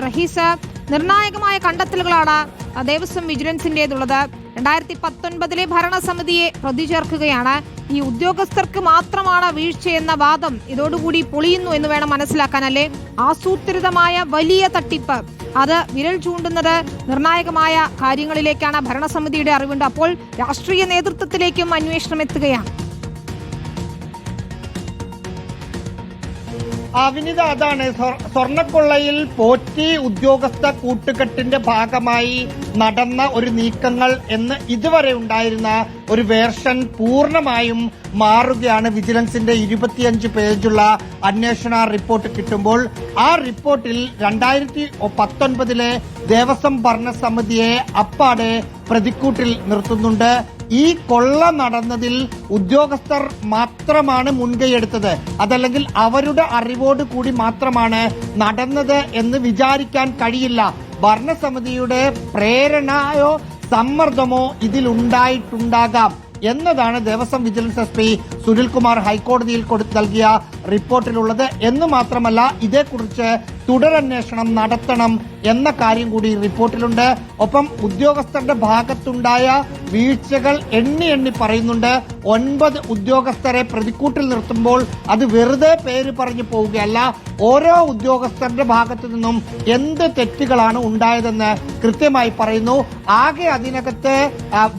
റഹീസ്, നിർണായകമായ കണ്ടെത്തലുകളാണ് ദേവസ്വം വിജിലൻസിന്റേതുള്ളത്. 2019 ഭരണസമിതിയെ പ്രതി ചേർക്കുകയാണ്. ഈ ഉദ്യോഗസ്ഥർക്ക് മാത്രമാണ് വീഴ്ചയെന്ന വാദം ഇതോടുകൂടി പൊളിയുന്നു എന്ന് വേണം മനസ്സിലാക്കാനല്ലേ? ആസൂത്രിതമായ വലിയ തട്ടിപ്പ്, അത് വിരൽ ചൂണ്ടുന്നത് നിർണായകമായ കാര്യങ്ങളിലേക്കാണ്. ഭരണസമിതിയുടെ അറിവുണ്ട്. അപ്പോൾ രാഷ്ട്രീയ നേതൃത്വത്തിലേക്കും അന്വേഷണം എത്തുകയാണ്. വിനിത, അതാണ് സ്വർണ്ണക്കൊള്ളയിൽ പോറ്റി ഉദ്യോഗസ്ഥ കൂട്ടുകെട്ടിന്റെ ഭാഗമായി നടന്ന ഒരു നീക്കങ്ങൾ എന്ന് ഇതുവരെ ഉണ്ടായിരുന്ന ഒരു വേർഷൻ പൂർണ്ണമായും മാറുകയാണ്. വിജിലൻസിന്റെ 25 പേജുള്ള അന്വേഷണ റിപ്പോർട്ട് കിട്ടുമ്പോൾ ആ റിപ്പോർട്ടിൽ 2019 ദേവസ്വം ഭരണസമിതിയെ അപ്പാടെ പ്രതിക്കൂട്ടിൽ നിർത്തുന്നുണ്ട്. ഈ കൊള്ള നടന്നതിൽ ഉദ്യോഗസ്ഥർ മാത്രമാണ് മുൻകൈയെടുത്തത്, അതല്ലെങ്കിൽ അവരുടെ അറിവോട് കൂടി മാത്രമാണ് നടന്നത് എന്ന് വിചാരിക്കാൻ കഴിയില്ല. ഭരണസമിതിയുടെ പ്രേരണയോ സമ്മർദ്ദമോ ഇതിലുണ്ടായിട്ടുണ്ടാകാം എന്നതാണ് ദേവസ്വം വിജിലൻസ് SP സുനിൽകുമാർ ഹൈക്കോടതിയിൽ നൽകിയ റിപ്പോർട്ടിലുള്ളത്. എന്ന് മാത്രമല്ല, ഇതേക്കുറിച്ച് തുടരന്വേഷണം നടത്തണം എന്ന കാര്യം കൂടി റിപ്പോർട്ടിലുണ്ട്. ഒപ്പം ഉദ്യോഗസ്ഥരുടെ ഭാഗത്തുണ്ടായ വീഴ്ചകൾ എണ്ണി പറയുന്നുണ്ട്. 9 ഉദ്യോഗസ്ഥരെ പ്രതിക്കൂട്ടിൽ നിർത്തുമ്പോൾ അത് വെറുതെ പേര് പറഞ്ഞു പോവുകയല്ല. ഓരോ ഉദ്യോഗസ്ഥരുടെ ഭാഗത്തു നിന്നും എന്ത് തെറ്റുകളാണ് ഉണ്ടായതെന്ന് കൃത്യമായി പറയുന്നു. ആകെ അതിനകത്ത്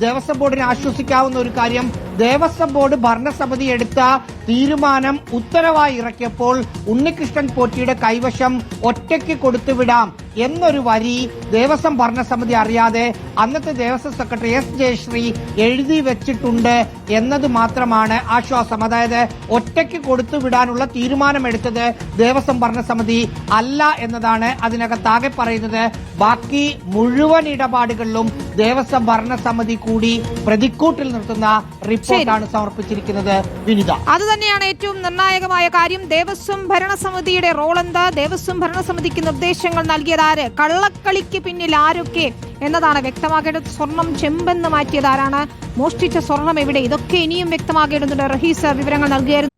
ദേവസ്വം ബോർഡിനെ ആശ്വസിക്കാവുന്ന ഒരു കാര്യം, ദേവസ്വം ബോർഡ് ഭരണസമിതി എടുത്ത തീരുമാനം ഉത്തരവായി ഇറക്കിയപ്പോൾ ഉണ്ണികൃഷ്ണൻ പോറ്റിയുടെ കൈവശം ഒറ്റയ്ക്ക് കൊടുത്തുവിടാം എന്നൊരു വരി ദേവസ്വം ഭരണസമിതി അറിയാതെ അന്നത്തെ ദേവസ്വം സെക്രട്ടറി S ജയശ്രീ എഴുതി വെച്ചിട്ടുണ്ട് എന്നത് മാത്രമാണ് ആശ്വാസം. അതായത് ഒറ്റയ്ക്ക് കൊടുത്തുവിടാനുള്ള തീരുമാനമെടുത്തത് ദേവസ്വം ഭരണസമിതി അല്ല എന്നതാണ് അതിനകത്താകെ പറയുന്നത്. ബാക്കി മുഴുവൻ ഇടപാടുകളിലും ദേവസ്വം ഭരണസമിതി കൂടി പ്രതിക്കൂട്ടിൽ നിർത്തുന്ന റിപ്പോർട്ടാണ് സമർപ്പിച്ചിരിക്കുന്നത്. വിനിത, അത് തന്നെയാണ് ഏറ്റവും നിർണായകമായ കാര്യം. ദേവസ്വം ഭരണസമിതിയുടെ റോൾ എന്താ? ദേവസ്വം ഭരണസമിതിക്ക് നിർദ്ദേശങ്ങൾ നൽകിയത് ആര്? കള്ളക്കളിക്ക് പിന്നിൽ ആരൊക്കെ എന്നതാണ് വ്യക്തമാക്കേണ്ടത്. സ്വർണം ചെമ്പെന്ന് മാറ്റിയത് ആരാണ്? മോഷ്ടിച്ച സ്വർണം എവിടെ? ഇതൊക്കെ ഇനിയും വ്യക്തമാക്കേണ്ടതുണ്ട്. റഹീസ് വിവരങ്ങൾ നൽകിയായിരുന്നു.